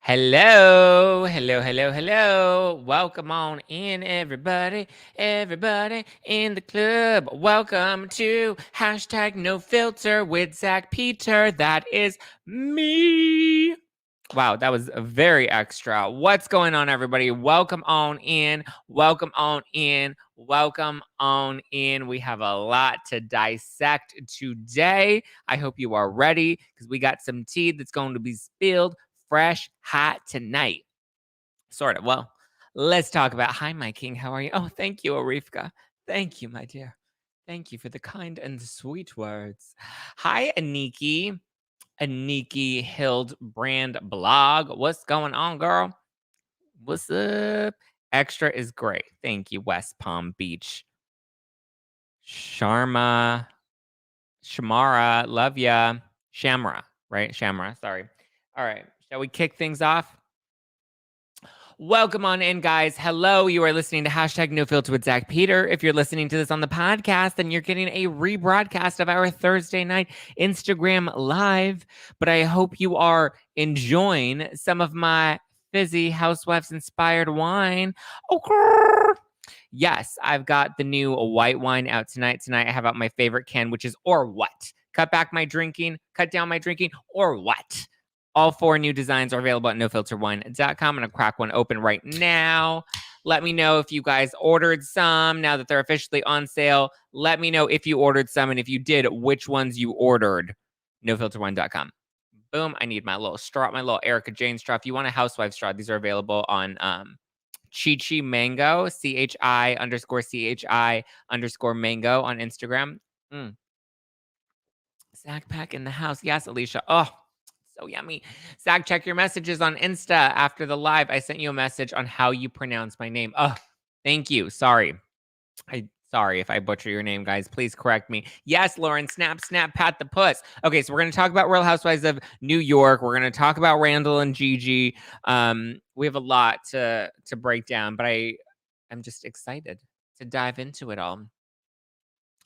Hello, hello, hello, hello. Welcome on in, everybody. Everybody in the club. Welcome to hashtag no filter with Zach Peter. That is me. Wow, that was very extra. What's going on, everybody? Welcome on in. Welcome on in. Welcome on in. We have a lot to dissect today. I hope you are ready because we got some tea that's going to be spilled fresh, hot tonight. Sort of. Well, let's talk about. Hi, my king. How are you? Oh, thank you, Arifka. Thank you, my dear. Thank you for the kind and sweet words. Hi, Aniki. Aniki Hildbrand blog. What's going on, girl? What's up? Extra is great. Thank you, West Palm Beach. Shamara, love ya. Shamra, right? Shamra, sorry. All right, shall we kick things off? Welcome on in, guys. Hello, you are listening to hashtag No Filter with Zach Peter. If you're listening to this on the podcast, then you're getting a rebroadcast of our Thursday night Instagram live. But I hope you are enjoying some of my fizzy housewives inspired wine. Okay. Yes, I've got the new white wine out tonight. Tonight, I have out my favorite can, which is Or What. Cut back my drinking, cut down my drinking, or what? All 4 new designs are available at nofilterwine.com. I'm going to crack one open right now. Let me know if you guys ordered some now that they're officially on sale. Let me know if you ordered some, and if you did, which ones you ordered. Nofilterwine.com. Boom. I need my little straw, my little Erica Jane straw. If you want a housewife straw, these are available on Chi Mango, CHI_CHI_mango on Instagram. Zach Pack in the house. Yes, Alicia. Oh, so yummy. Zach, check your messages on Insta after the live. I sent you a message on how you pronounce my name. Oh, thank you. Sorry. Sorry if I butcher your name, guys. Please correct me. Yes, Lauren, snap, snap, pat the puss. Okay, so we're going to talk about Real Housewives of New York. We're going to talk about Randall and Gigi. We have a lot to break down, but I'm just excited to dive into it all.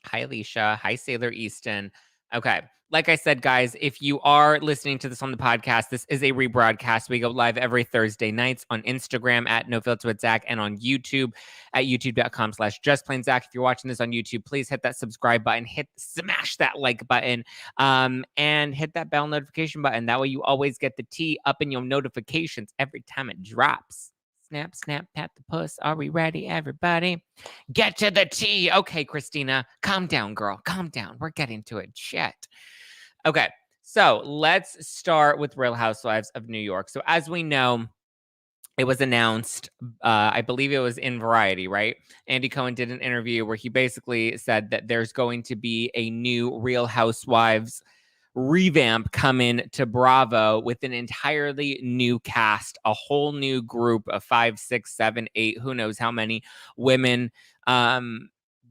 Hi, Alicia. Hi, Sailor Easton. Okay. Like I said, guys, if you are listening to this on the podcast, this is a rebroadcast. We go live every Thursday nights on Instagram at No Filter with Zach and on YouTube at youtube.com/justplainzach. If you're watching this on YouTube, please hit that subscribe button, smash that like button, and hit that bell notification button. That way you always get the tea up in your notifications every time it drops. Snap, snap, pat the puss. Are we ready, everybody? Get to the tea. Okay, Christina, calm down, girl. Calm down. We're getting to it. Shit. Okay, so let's start with Real Housewives of New York. So, as we know, it was announced, I believe it was in Variety, right? Andy Cohen did an interview where he basically said that there's going to be a new Real Housewives revamp coming to Bravo with an entirely new cast, a whole new group of 5, 6, 7, 8, who knows how many women.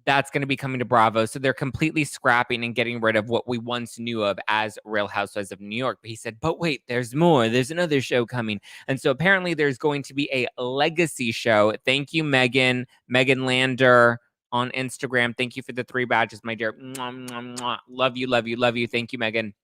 That's going to be coming to Bravo. So they're completely scrapping and getting rid of what we once knew of as Real Housewives of New York. But he said, but wait, there's more. There's another show coming. And so apparently there's going to be a legacy show. Thank you, Megan Lander on Instagram. Thank you for the 3 badges, my dear. Mwah, mwah, mwah. Love you, love you, love you. Thank you, Megan.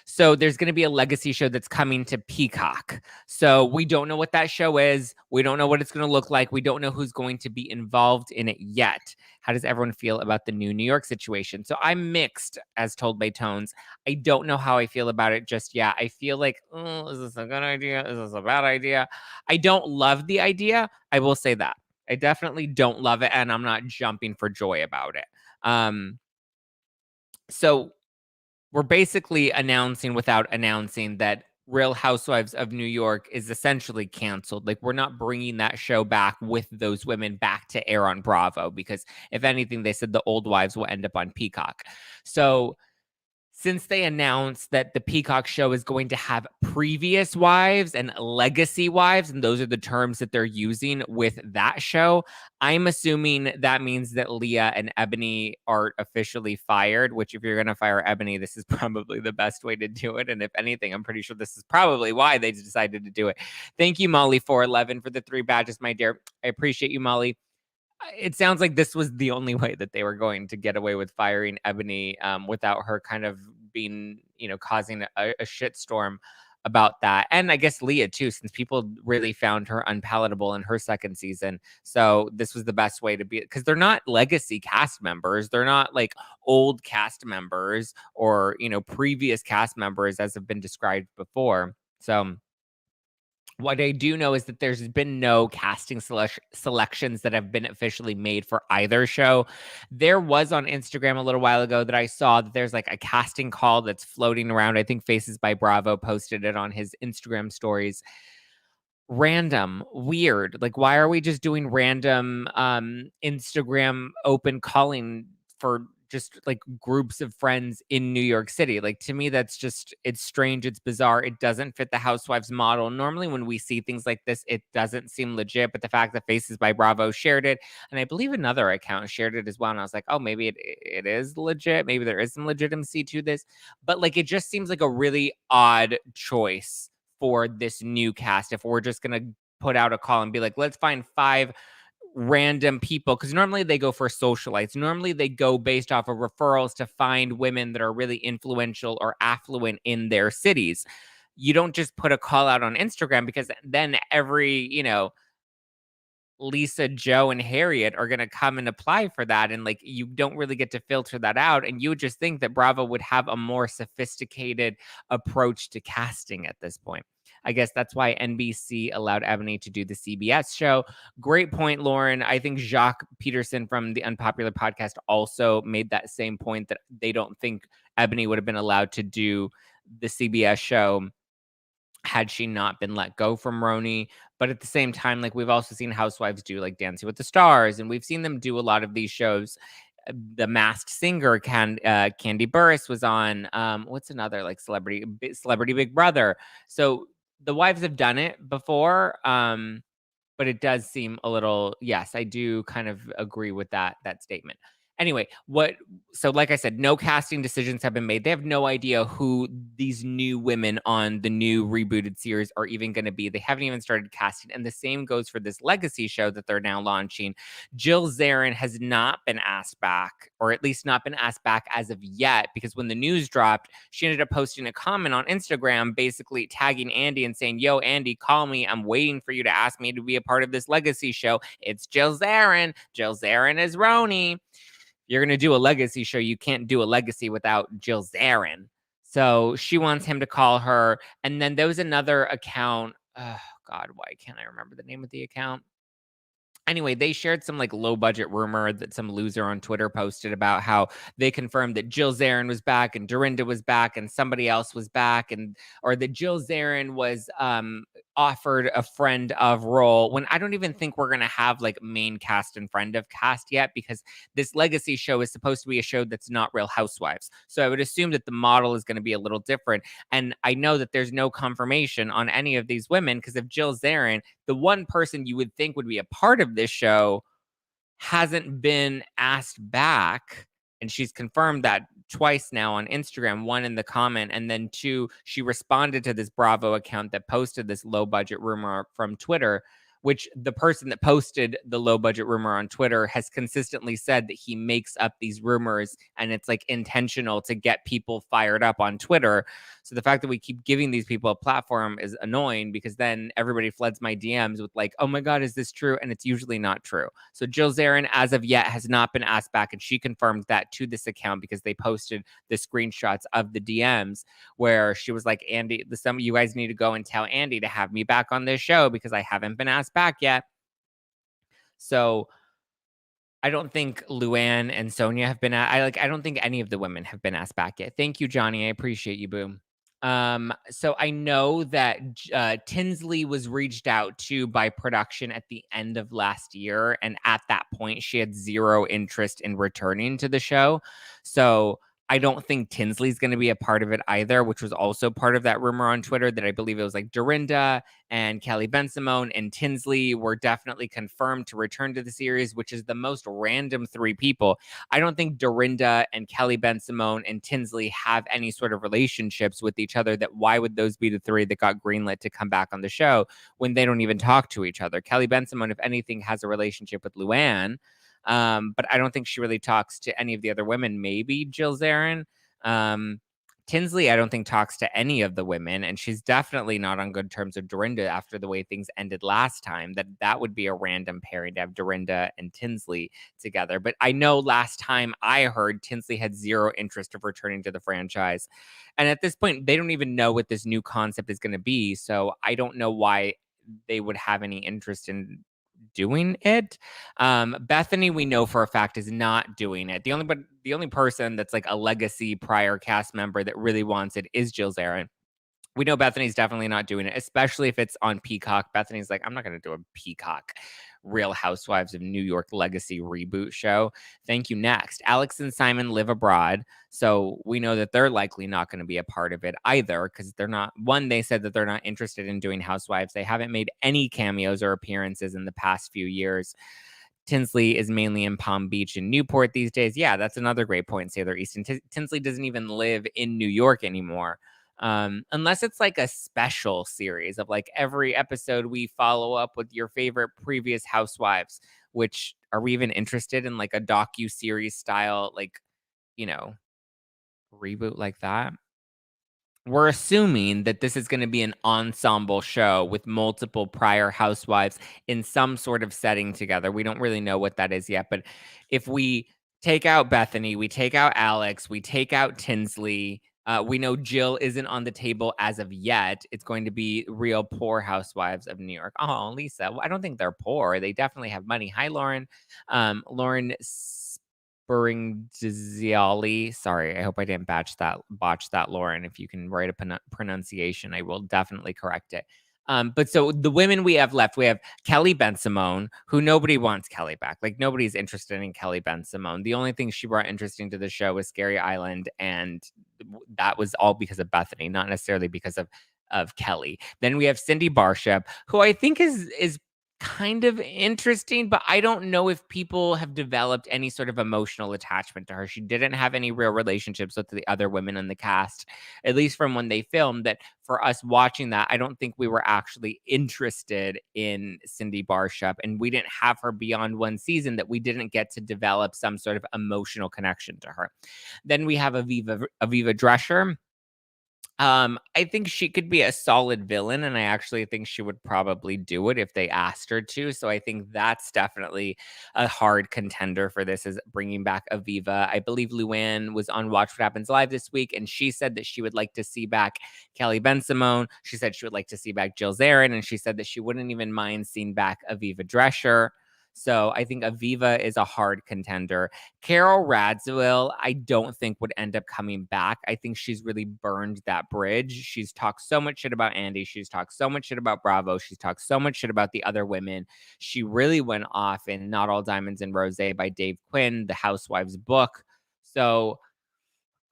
So there's going to be a legacy show that's coming to Peacock. So we don't know what that show is. We don't know what it's going to look like. We don't know who's going to be involved in it yet. How does everyone feel about the new New York situation? So I'm mixed, as told by Tones. I don't know how I feel about it just yet. I feel like, oh, is this a good idea? Is this a bad idea? I don't love the idea. I will say that. I definitely don't love it, and I'm not jumping for joy about it. So we're basically announcing without announcing that Real Housewives of New York is essentially canceled. Like, we're not bringing that show back with those women back to air on Bravo because, if anything, they said the old wives will end up on Peacock. So since they announced that the Peacock show is going to have previous wives and legacy wives, and those are the terms that they're using with that show, I'm assuming that means that Leah and Ebony are officially fired, which if you're going to fire Ebony, this is probably the best way to do it. And if anything, I'm pretty sure this is probably why they decided to do it. Thank you, Molly411, for the 3 badges, my dear. I appreciate you, Molly. It sounds like this was the only way that they were going to get away with firing Ebony without her kind of being, causing a shitstorm about that. And I guess Leah too, since people really found her unpalatable in her second season. So this was the best way to be, because they're not legacy cast members. They're not like old cast members or, previous cast members as have been described before. So what I do know is that there's been no casting selections that have been officially made for either show. There was on Instagram a little while ago that I saw that there's like a casting call that's floating around. I think Faces by Bravo posted it on his Instagram stories. Random, weird. Like, why are we just doing random Instagram open calling for just like groups of friends in New York City? Like, to me, that's just, it's strange, it's bizarre, it doesn't fit the Housewives model. Normally when we see things like this, it doesn't seem legit, but the fact that Faces by Bravo shared it, and I believe another account shared it as well, and I was like, oh, maybe it is legit, maybe there is some legitimacy to this, but like, it just seems like a really odd choice for this new cast if we're just going to put out a call and be like, let's find 5 random people, because normally they go for socialites. Normally they go based off of referrals to find women that are really influential or affluent in their cities. You don't just put a call out on Instagram, because then every, Lisa, Joe, and Harriet are going to come and apply for that. And like, you don't really get to filter that out. And you would just think that Bravo would have a more sophisticated approach to casting at this point. I guess that's why NBC allowed Ebony to do the CBS show. Great point, Lauren. I think Jacques Peterson from the Unpopular Podcast also made that same point, that they don't think Ebony would have been allowed to do the CBS show had she not been let go from RHONY. But at the same time, like, we've also seen Housewives do like Dancing with the Stars, and we've seen them do a lot of these shows. The Masked Singer, Candy Burris was on. What's another like Celebrity Big Brother? So the wives have done it before. But it does seem a little, yes, I do kind of agree with that statement. Anyway, so like I said, no casting decisions have been made. They have no idea who these new women on the new rebooted series are even going to be. They haven't even started casting. And the same goes for this legacy show that they're now launching. Jill Zarin has not been asked back, or at least not been asked back as of yet, because when the news dropped, she ended up posting a comment on Instagram basically tagging Andy and saying, yo, Andy, call me. I'm waiting for you to ask me to be a part of this legacy show. It's Jill Zarin. Jill Zarin is RHONY. You're going to do a legacy show, you can't do a legacy without Jill Zarin. So she wants him to call her. And then there was another account. Oh, God, why can't I remember the name of the account? Anyway, they shared some like low budget rumor that some loser on Twitter posted about how they confirmed that Jill Zarin was back and Dorinda was back and somebody else was back, or that Jill Zarin was offered a friend of role, when I don't even think we're going to have like main cast and friend of cast yet, because this legacy show is supposed to be a show that's not Real Housewives. So I would assume that the model is going to be a little different. And I know that there's no confirmation on any of these women, because if Jill Zarin, the one person you would think would be a part of this show, hasn't been asked back, and she's confirmed that twice now on Instagram, one in the comment, and then 2, she responded to this Bravo account that posted this low budget rumor from Twitter, which the person that posted the low budget rumor on Twitter has consistently said that he makes up these rumors and it's like intentional to get people fired up on Twitter. So the fact that we keep giving these people a platform is annoying, because then everybody floods my DMs with like, oh my God, is this true? And it's usually not true. So Jill Zarin, as of yet, has not been asked back. And she confirmed that to this account, because they posted the screenshots of the DMs where she was like, Andy, some of you guys need to go and tell Andy to have me back on this show, because I haven't been asked back yet. So I don't think Luann and Sonia have been I don't think any of the women have been asked back yet. Thank you, Johnny. I appreciate you, boom. So I know that Tinsley was reached out to by production at the end of last year, and at that point she had zero interest in returning to the show. So I don't think Tinsley's going to be a part of it either, which was also part of that rumor on Twitter, that I believe it was like Dorinda and Kelly Ben-Simone and Tinsley were definitely confirmed to return to the series, which is the most random 3 people. I don't think Dorinda and Kelly Ben-Simone and Tinsley have any sort of relationships with each other. That why would those be the 3 that got greenlit to come back on the show when they don't even talk to each other? Kelly Ben-Simone, if anything, has a relationship with Luann. But I don't think she really talks to any of the other women. Maybe Jill Zarin. Tinsley, I don't think talks to any of the women, and she's definitely not on good terms with Dorinda after the way things ended last time. That would be a random pairing to have Dorinda and Tinsley together. But I know last time I heard Tinsley had zero interest of returning to the franchise. And at this point, they don't even know what this new concept is going to be. So I don't know why they would have any interest in doing it. Bethany, we know for a fact, is not doing it. The only person that's like a legacy prior cast member that really wants it is Jill Zarin. We know Bethany's definitely not doing it, especially if it's on Peacock. Bethany's like, I'm not going to do a Peacock Real Housewives of New York legacy reboot show. Thank you. Next, Alex and Simon live abroad. So we know that they're likely not going to be a part of it either because they're not. One, they said that they're not interested in doing Housewives. They haven't made any cameos or appearances in the past few years. Tinsley is mainly in Palm Beach and Newport these days. Yeah, that's another great point, Sailor Easton. Tinsley doesn't even live in New York anymore. Unless it's like a special series of like every episode we follow up with your favorite previous housewives, which are we even interested in like a docu-series style, like, you know, reboot like that? We're assuming that this is going to be an ensemble show with multiple prior housewives in some sort of setting together. We don't really know what that is yet, but if we take out Bethany, we take out Alex, we take out Tinsley, we know Jill isn't on the table as of yet. It's going to be real poor housewives of New York. Oh, Lisa, I don't think they're poor. They definitely have money. Hi, Lauren. Lauren Springziali. Sorry, I hope I didn't botch that, Lauren. If you can write a pronunciation, I will definitely correct it. But so the women we have left, we have Kelly Ben-Simone, who nobody wants Kelly back. Like nobody's interested in Kelly Ben-Simone. The only thing she brought interesting to the show was Scary Island, and that was all because of Bethany, not necessarily because of Kelly. Then we have Cindy Barshop, who I think is kind of interesting, but I don't know if people have developed any sort of emotional attachment to her. She didn't have any real relationships with the other women in the cast, at least from when they filmed. That for us watching that, I don't think we were actually interested in Cindy Barshop, and we didn't have her beyond one season that we didn't get to develop some sort of emotional connection to her. Then we have Aviva Drescher. I think she could be a solid villain, and I actually think she would probably do it if they asked her to. So I think that's definitely a hard contender for this, is bringing back Aviva. I believe Luann was on Watch What Happens Live this week, and she said that she would like to see back Kelly Ben-Simone. She said she would like to see back Jill Zarin, and she said that she wouldn't even mind seeing back Aviva Drescher. So I think Aviva is a hard contender. Carol Radziwill, I don't think would end up coming back. I think she's really burned that bridge. She's talked so much shit about Andy. She's talked so much shit about Bravo. She's talked so much shit about the other women. She really went off in Not All Diamonds and Rose by Dave Quinn, the Housewives book. So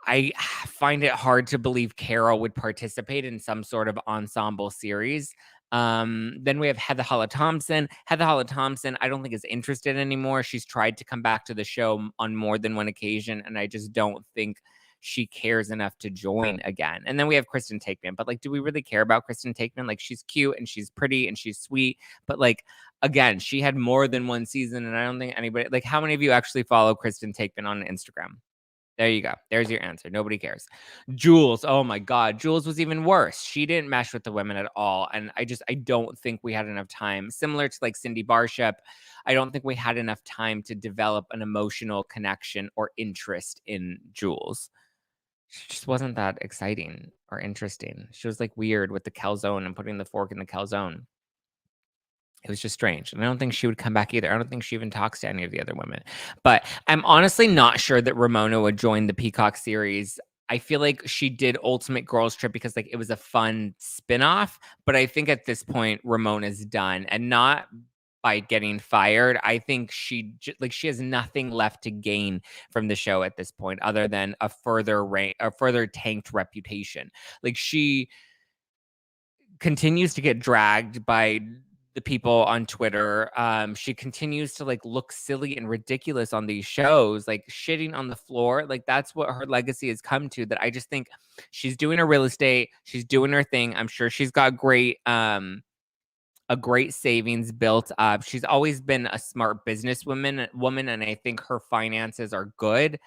I find it hard to believe Carol would participate in some sort of ensemble series. Then we have Heather Holland Thompson. Heather Holland Thompson, I don't think is interested anymore. She's tried to come back to the show on more than one occasion, and I just don't think she cares enough to join again. And then we have Kristen Takeman. But like, do we really care about Kristen Takeman? Like, she's cute and she's pretty and she's sweet. But like, again, she had more than one season, and I don't think anybody, like, how many of you actually follow Kristen Takeman on Instagram? There you go. There's your answer. Nobody cares. Jules. Oh my God. Jules was even worse. She didn't mesh with the women at all. And I don't think we had enough time. Similar to like Cindy Barshop, I don't think we had enough time to develop an emotional connection or interest in Jules. She just wasn't that exciting or interesting. She was like weird with the calzone and putting the fork in the calzone. It was just strange. And I don't think she would come back either. I don't think she even talks to any of the other women. But I'm honestly not sure that Ramona would join the Peacock series. I feel like she did Ultimate Girls Trip because like it was a fun spin-off. But I think at this point, Ramona's done. And not by getting fired. I think she has nothing left to gain from the show at this point, other than a further tanked reputation. Like she continues to get dragged by the people on Twitter. She continues to like look silly and ridiculous on these shows, like shitting on the floor. Like that's what her legacy has come to. That I just think she's doing her real estate. She's doing her thing. I'm sure she's got a great savings built up. She's always been a smart businesswoman, and I think her finances are good.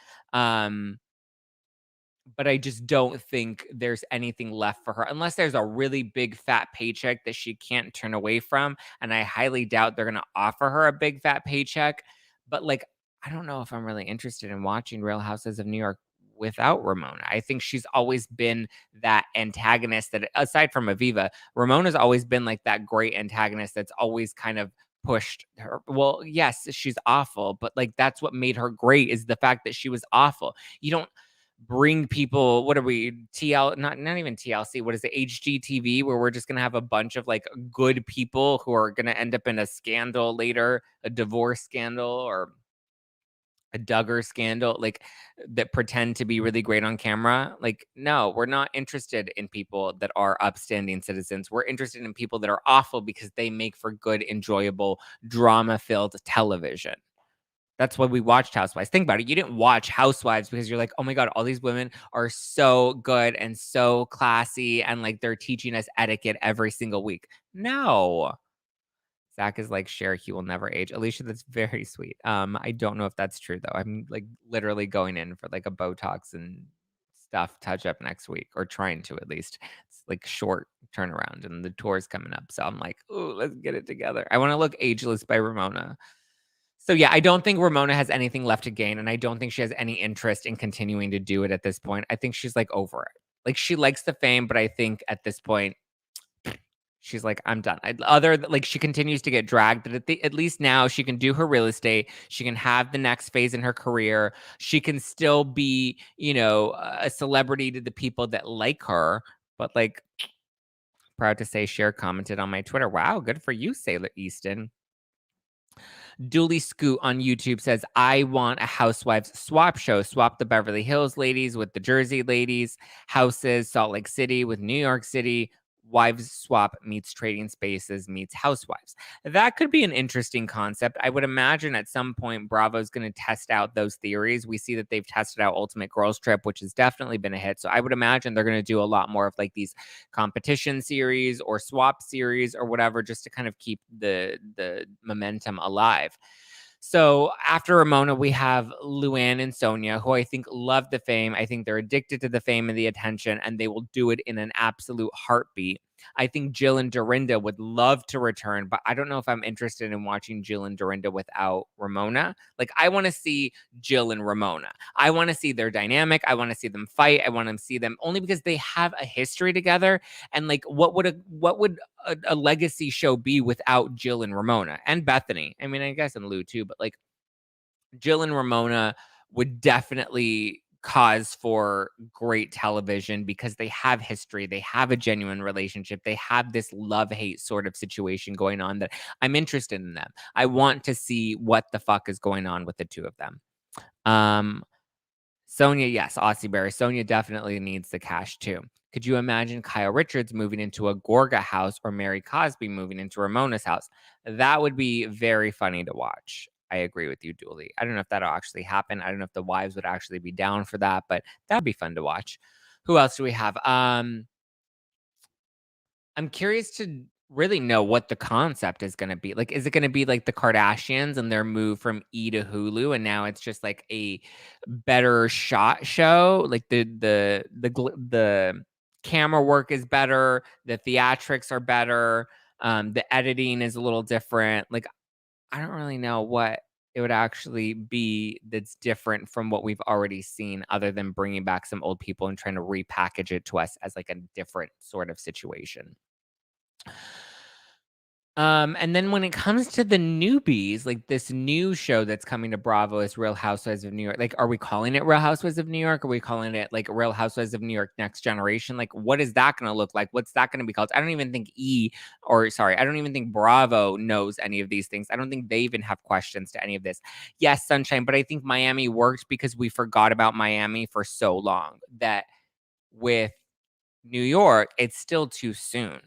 but I just don't think there's anything left for her unless there's a really big fat paycheck that she can't turn away from, and I highly doubt they're gonna offer her a big fat paycheck. But, like, I don't know if I'm really interested in watching Real Houses of New York without Ramona. I think she's always been that antagonist that aside from Aviva, Ramona's always been, like, that great antagonist that's always kind of pushed her. Well, yes, she's awful, but, like, that's what made her great is the fact that she was awful. You don't bring people, what are we, not even TLC, what is it, HGTV, where we're just gonna have a bunch of like good people who are gonna end up in a scandal later, a divorce scandal or a Duggar scandal, like that pretend to be really great on camera. Like, no, we're not interested in people that are upstanding citizens. We're interested in people that are awful because they make for good, enjoyable, drama filled television. That's why we watched Housewives. Think about it. You didn't watch Housewives because you're like, "Oh my god, all these women are so good and so classy and like they're teaching us etiquette every single week." No. Zach is like, "Cher, he will never age." Alicia, that's very sweet. I don't know if that's true though. I'm like literally going in for like a Botox and stuff touch up next week, or trying to at least. It's like short turnaround and the tour's coming up. So I'm like, "Ooh, let's get it together." I want to look ageless by Ramona. So, yeah, I don't think Ramona has anything left to gain, and I don't think she has any interest in continuing to do it at this point. I think she's, like, over it. Like, she likes the fame, but I think at this point, she's like, "I'm done." Like, she continues to get dragged, but at least now she can do her real estate. She can have the next phase in her career. She can still be, a celebrity to the people that like her, but, like, proud to say Cher commented on my Twitter, "Wow, good for you, Sailor Easton." Dooley Scoot on YouTube says, I want a housewives swap show. Swap the Beverly Hills ladies with the Jersey ladies, houses, Salt Lake City with New York City. Wives swap meets Trading Spaces meets Housewives. That could be an interesting concept. I would imagine at some point Bravo's going to test out those theories. We see that they've tested out Ultimate Girls Trip, which has definitely been a hit. So I would imagine they're going to do a lot more of like these competition series or swap series or whatever, just to kind of keep the momentum alive. So after Ramona, we have Luann and Sonia, who I think love the fame. I think they're addicted to the fame and the attention, and they will do it in an absolute heartbeat. I think Jill and Dorinda would love to return, but I don't know if I'm interested in watching Jill and Dorinda without Ramona. Like, I want to see Jill and Ramona. I want to see their dynamic. I want to see them fight. I want to see them only because they have a history together. And like, what would a legacy show be without Jill and Ramona and Bethany? I mean, I guess and Lou too, but like Jill and Ramona would definitely cause for great television because they have history, they have a genuine relationship, they have this love-hate sort of situation going on that I'm interested in them. I want to see what the fuck is going on with the two of them. Sonia, yes, Aussie Berry. Sonia definitely needs the cash too. Could you imagine Kyle Richards moving into a Gorga house or Mary Cosby moving into Ramona's house? That would be very funny to watch. I agree with you, Dooley. I don't know if that'll actually happen. I don't know if the wives would actually be down for that, but that'd be fun to watch. Who else do we have? I'm curious to really know what the concept is gonna be. Like, is it gonna be like the Kardashians and their move from E to Hulu, and now it's just like a better shot show? Like the camera work is better, the theatrics are better, the editing is a little different. Like, I don't really know what it would actually be that's different from what we've already seen, other than bringing back some old people and trying to repackage it to us as like a different sort of situation. And then when it comes to the newbies, like this new show that's coming to Bravo is Real Housewives of New York. Like, are we calling it Real Housewives of New York? Are we calling it like Real Housewives of New York Next Generation? Like, what is that going to look like? What's that going to be called? I don't even think I don't even think Bravo knows any of these things. I don't think they even have questions to any of this. Yes, Sunshine, but I think Miami works because we forgot about Miami for so long that with New York, it's still too soon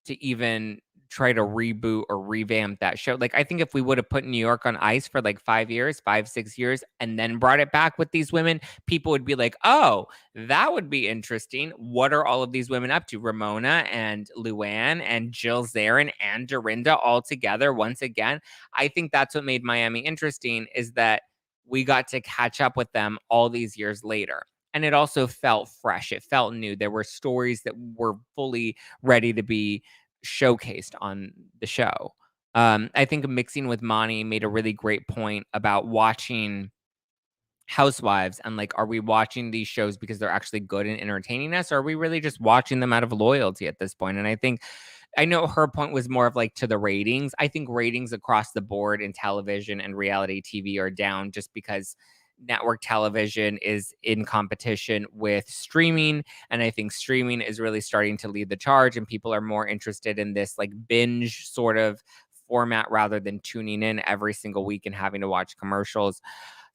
to even try to reboot or revamp that show. Like, I think if we would have put New York on ice for like 5 years, 5, 6 years, and then brought it back with these women, people would be like, oh, that would be interesting. What are all of these women up to? Ramona and Luann and Jill Zarin and Dorinda all together once again. I think that's what made Miami interesting, is that we got to catch up with them all these years later. and it also felt fresh. It felt new. There were stories that were fully ready to be showcased on the show. I think mixing with Monty made a really great point about watching Housewives and like, are we watching these shows because they're actually good and entertaining us, or are we really just watching them out of loyalty at this point? And I think I know her point was more of like to the ratings. I think ratings across the board in television and reality TV are down just because network television is in competition with streaming. And I think streaming is really starting to lead the charge, and people are more interested in this like binge sort of format rather than tuning in every single week and having to watch commercials.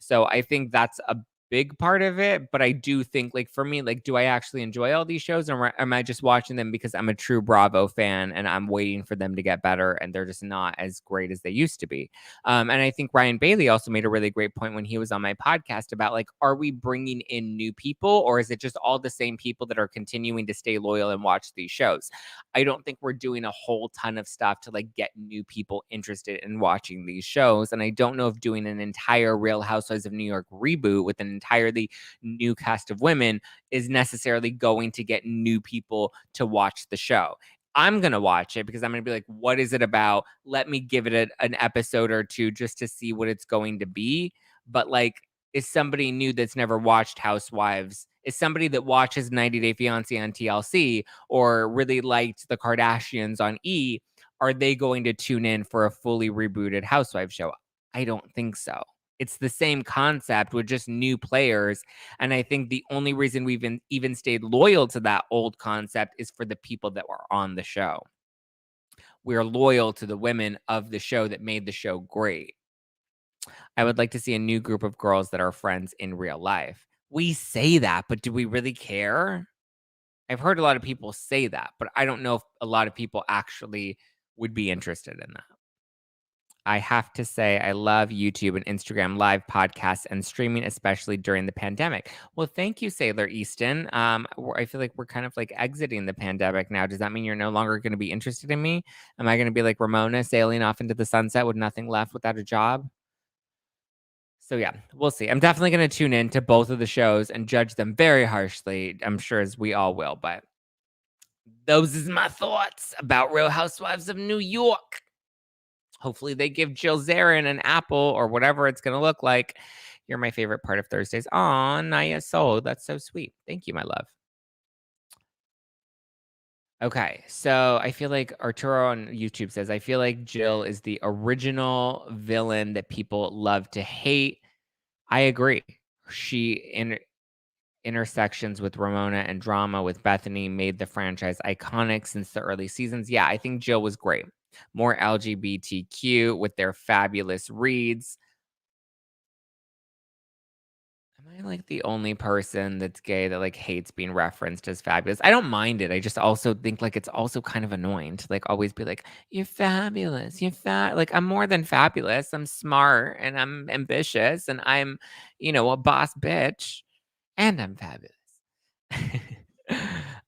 So I think that's a big part of it, but I do think like for me, like, do I actually enjoy all these shows, or am I just watching them because I'm a true Bravo fan and I'm waiting for them to get better and they're just not as great as they used to be? And I think Ryan Bailey also made a really great point when he was on my podcast about like, are we bringing in new people, or is it just all the same people that are continuing to stay loyal and watch these shows? I don't think we're doing a whole ton of stuff to like get new people interested in watching these shows. And I don't know if doing an entire Real Housewives of New York reboot with an entirely new cast of women is necessarily going to get new people to watch the show. I'm going to watch it because I'm going to be like, what is it about? Let me give it an episode or two just to see what it's going to be. But like, is somebody new that's never watched Housewives, is somebody that watches 90 Day Fiancé on TLC or really liked the Kardashians on E, are they going to tune in for a fully rebooted Housewives show? I don't think so. It's the same concept with just new players. And I think the only reason we've even stayed loyal to that old concept is for the people that were on the show. We're loyal to the women of the show that made the show great. I would like to see a new group of girls that are friends in real life. We say that, but do we really care? I've heard a lot of people say that, but I don't know if a lot of people actually would be interested in that. I have to say, I love YouTube and Instagram live podcasts and streaming, especially during the pandemic. Well, thank you, Sailor Easton. I feel like we're kind of like exiting the pandemic now. Does that mean you're no longer going to be interested in me? Am I going to be like Ramona sailing off into the sunset with nothing left without a job? So yeah, we'll see. I'm definitely going to tune in to both of the shows and judge them very harshly. I'm sure as we all will, but those is my thoughts about Real Housewives of New York. Hopefully they give Jill Zarin an apple or whatever it's going to look like. You're my favorite part of Thursdays. Aw, Naya Soul. That's so sweet. Thank you, my love. Okay, so I feel like Arturo on YouTube says, I feel like Jill is the original villain that people love to hate. I agree. She intersections with Ramona and drama with Bethany made the franchise iconic since the early seasons. Yeah, I think Jill was great. More LGBTQ with their fabulous reads. Am I like the only person that's gay that like hates being referenced as fabulous? I don't mind it. I just also think like it's also kind of annoying to like always be like, you're fabulous. You're fat. Like, I'm more than fabulous. I'm smart and I'm ambitious and I'm, a boss bitch and I'm fabulous.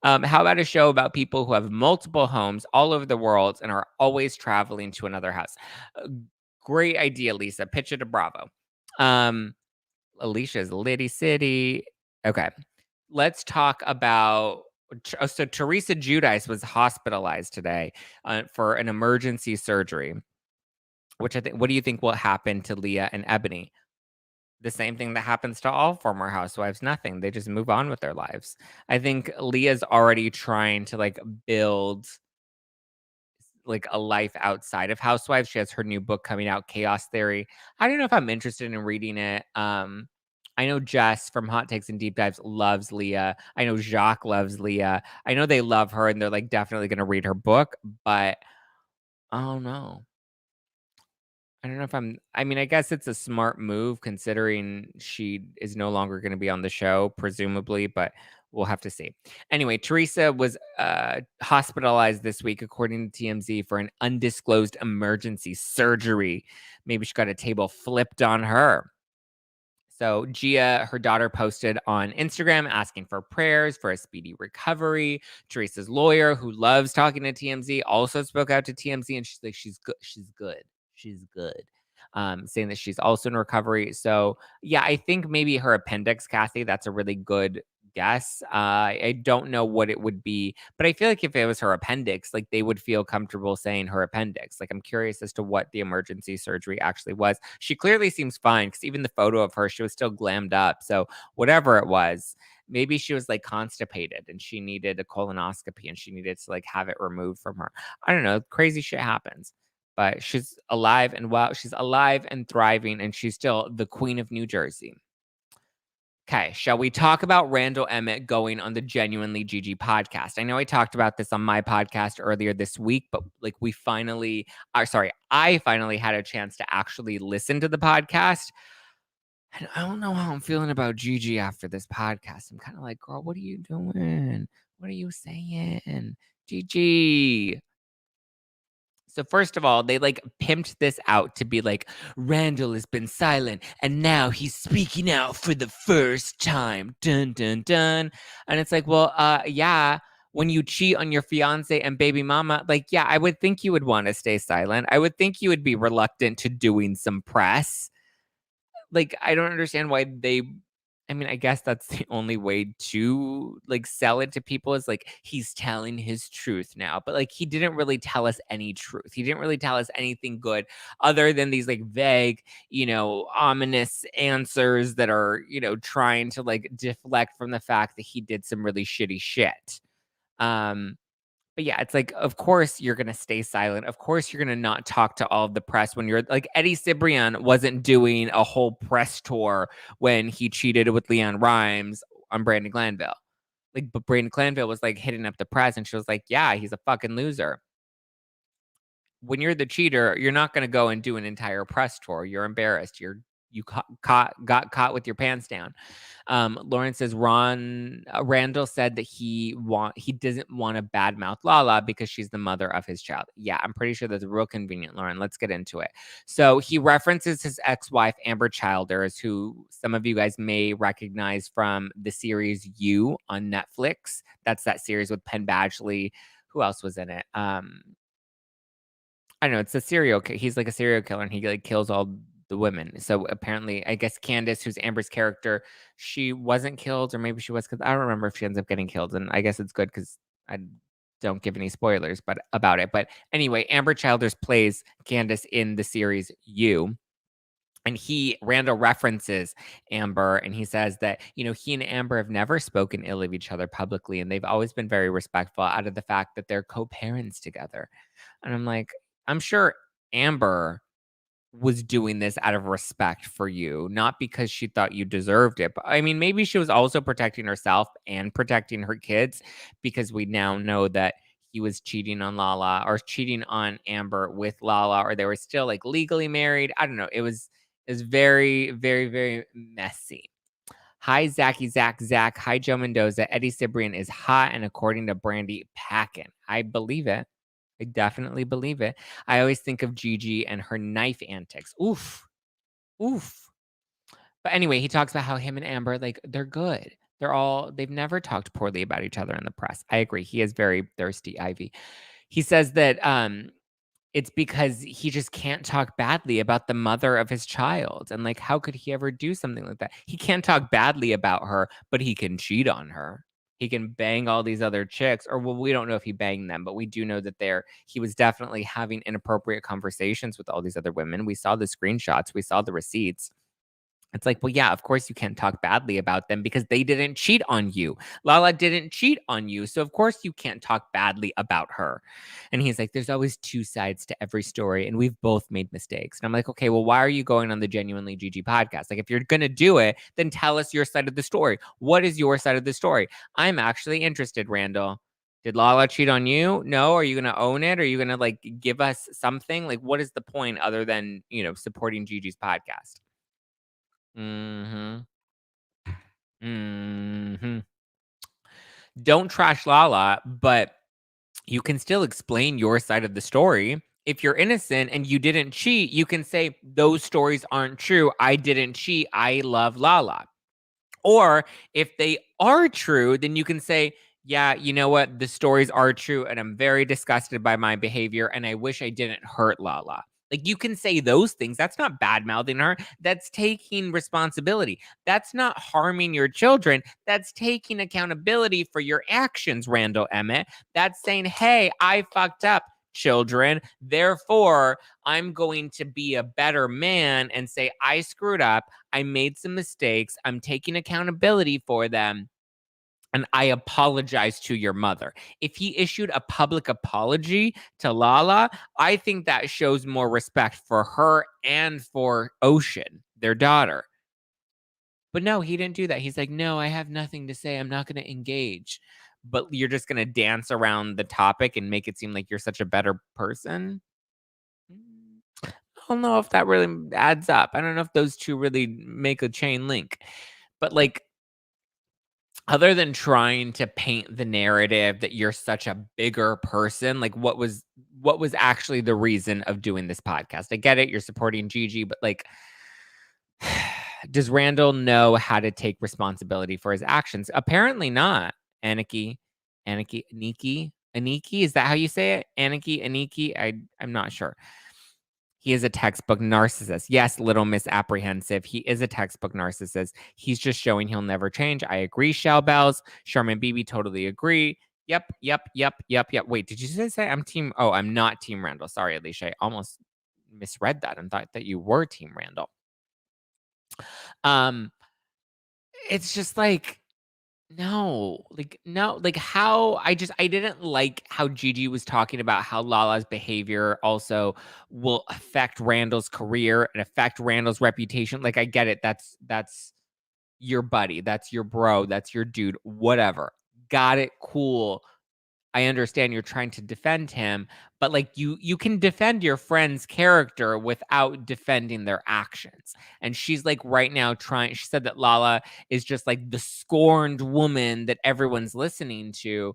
How about a show about people who have multiple homes all over the world and are always traveling to another house? Uh, Great idea, Lisa. Pitch it to Bravo. Um, Alicia's Liddy City. Okay. Let's talk about. So Teresa Judice was hospitalized today for an emergency surgery, which I think. What do you think will happen to Leah and Ebony? The same thing that happens to all former housewives, nothing. They just move on with their lives. I think Leah's already trying to like build like a life outside of housewives. She has her new book coming out, Chaos Theory. I don't know if I'm interested in reading it. I know Jess from Hot Takes and Deep Dives loves Leah. I know Jacques loves Leah. I know they love her and they're like definitely going to read her book, but oh no. I don't know if I mean, I guess it's a smart move considering she is no longer gonna be on the show, presumably, but we'll have to see. Anyway, Teresa was, hospitalized this week, according to TMZ, for an undisclosed emergency surgery. Maybe she got a table flipped on her. So Gia, her daughter, posted on Instagram asking for prayers for a speedy recovery. Teresa's lawyer, who loves talking to TMZ, also spoke out to TMZ, and she's like, she's good. She's good. She's good. saying that she's also in recovery. So yeah, I think maybe her appendix, Kathy. That's a really good guess. I don't know what it would be, but I feel like if it was her appendix, like they would feel comfortable saying her appendix. Like I'm curious as to what the emergency surgery actually was. She clearly seems fine because even the photo of her, she was still glammed up. So whatever it was, maybe she was like constipated and she needed a colonoscopy and she needed to like have it removed from her. I don't know. Crazy shit happens. But she's alive and well, she's alive and thriving, and she's still the queen of New Jersey. Okay, shall we talk about Randall Emmett going on the Genuinely Gigi podcast? I know I talked about this on my podcast earlier this week, but like I finally had a chance to actually listen to the podcast. And I don't know how I'm feeling about Gigi after this podcast. I'm kind of like, girl, what are you doing? What are you saying? Gigi. So first of all, they like pimped this out to be like Randall has been silent and now he's speaking out for the first time. Dun dun dun. And it's like, well, yeah, when you cheat on your fiance and baby mama, like, yeah, I would think you would want to stay silent. I would think you would be reluctant to doing some press. Like, I don't understand why I guess that's the only way to, like, sell it to people is, like, he's telling his truth now, but, like, he didn't really tell us any truth. He didn't really tell us anything good other than these, like, vague, ominous answers that are, trying to, like, deflect from the fact that he did some really shitty shit. Um but yeah, it's like, of course you're gonna stay silent. Of course you're gonna not talk to all of the press when you're like Eddie Cibrian wasn't doing a whole press tour when he cheated with Leanne Rimes on Brandon Glanville. Like, but Brandon Glanville was like hitting up the press, and she was like, "Yeah, he's a fucking loser." When you're the cheater, you're not gonna go and do an entire press tour. You're embarrassed. Got caught with your pants down. Lauren says Randall said that he doesn't want to badmouth Lala because she's the mother of his child. Yeah, I'm pretty sure that's real convenient, Lauren. Let's get into it. So he references his ex-wife Amber Childers, who some of you guys may recognize from the series You on Netflix. That's that series with Penn Badgley. Who else was in it? I don't know. It's a serial. He's like a serial killer, and he like kills all the women. So apparently, I guess Candace, who's Amber's character, she wasn't killed, or maybe she was. Because I don't remember if she ends up getting killed. And I guess it's good because I don't give any spoilers, but about it. But anyway, Amber Childers plays Candace in the series You. And Randall references Amber, and he says that, he and Amber have never spoken ill of each other publicly, and they've always been very respectful out of the fact that they're co-parents together. And I'm like, I'm sure Amber was doing this out of respect for you, not because she thought you deserved it. But I mean, maybe she was also protecting herself and protecting her kids because we now know that he was cheating on Lala or cheating on Amber with Lala, or they were still like legally married. I don't know. It was very, very, very messy. Hi, Zach. Hi, Joe Mendoza. Eddie Cibrian is hot, and according to Brandy, packing. I believe it. I definitely believe it. I always think of Gigi and her knife antics. Oof. Oof. But anyway, he talks about how him and Amber, like, they're good. They've never talked poorly about each other in the press. I agree. He is very thirsty, Ivy. He says that it's because he just can't talk badly about the mother of his child. And like, how could he ever do something like that? He can't talk badly about her, but he can cheat on her. He can bang all these other chicks, or well, we don't know if he banged them, but we do know that he was definitely having inappropriate conversations with all these other women. We saw the screenshots, we saw the receipts. It's like, well, yeah, of course you can't talk badly about them because they didn't cheat on you. Lala didn't cheat on you. So, of course, you can't talk badly about her. And he's like, there's always two sides to every story, and we've both made mistakes. And I'm like, okay, well, why are you going on the Genuinely Gigi podcast? Like, if you're going to do it, then tell us your side of the story. What is your side of the story? I'm actually interested, Randall. Did Lala cheat on you? No. Are you going to own it? Are you going to like give us something? Like, what is the point other than, supporting Gigi's podcast? Mhm. Mhm. Don't trash Lala, but you can still explain your side of the story. If you're innocent and you didn't cheat, you can say, those stories aren't true. I didn't cheat. I love Lala. Or if they are true, then you can say, yeah, you know what? The stories are true, and I'm very disgusted by my behavior, and I wish I didn't hurt Lala. Like, you can say those things. That's not bad-mouthing her. That's taking responsibility. That's not harming your children. That's taking accountability for your actions, Randall Emmett. That's saying, hey, I fucked up, children. Therefore, I'm going to be a better man and say, I screwed up. I made some mistakes. I'm taking accountability for them. And I apologize to your mother. If he issued a public apology to Lala, I think that shows more respect for her and for Ocean, their daughter. But no, he didn't do that. He's like, no, I have nothing to say. I'm not going to engage. But you're just going to dance around the topic and make it seem like you're such a better person. I don't know if that really adds up. I don't know if those two really make a chain link. But like, other than trying to paint the narrative that you're such a bigger person, like what was actually the reason of doing this podcast? I get it, you're supporting Gigi, but like, does Randall know how to take responsibility for his actions? Apparently not. Aniki, Aniki, is that how you say it? Aniki, I'm not sure. He is a textbook narcissist. Yes, little Miss Apprehensive. He is a textbook narcissist. He's just showing he'll never change. I agree, Shell Bells. Sherman Beebe, totally agree. Yep. Wait, did you say I'm team? Oh, I'm not team Randall. Sorry, Alicia. I almost misread that and thought that you were team Randall. It's just like, no, how I didn't like how Gigi was talking about how Lala's behavior also will affect Randall's career and affect Randall's reputation. Like, I get it. That's your buddy. That's your bro. That's your dude. Whatever. Got it. Cool. I understand you're trying to defend him, but like you can defend your friend's character without defending their actions. And she's like right now she said that Lala is just like the scorned woman that everyone's listening to,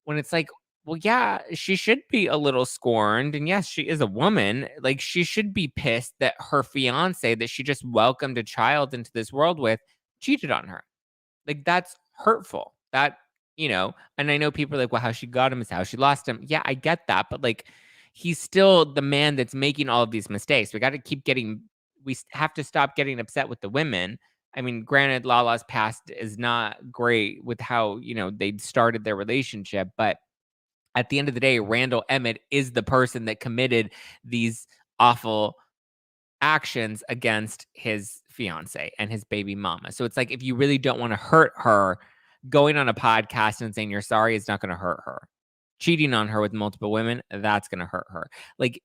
when it's like, well, yeah, she should be a little scorned. And yes, she is a woman. Like, she should be pissed that her fiance that she just welcomed a child into this world with cheated on her. Like, that's hurtful. And I know people are like, well, how she got him is how she lost him. Yeah, I get that. But like, he's still the man that's making all of these mistakes. We have to stop getting upset with the women. I mean, granted, Lala's past is not great with how, they started their relationship. But at the end of the day, Randall Emmett is the person that committed these awful actions against his fiance and his baby mama. So it's like, if you really don't want to hurt her, going on a podcast and saying you're sorry is not going to hurt her. Cheating on her with multiple women, that's going to hurt her. Like,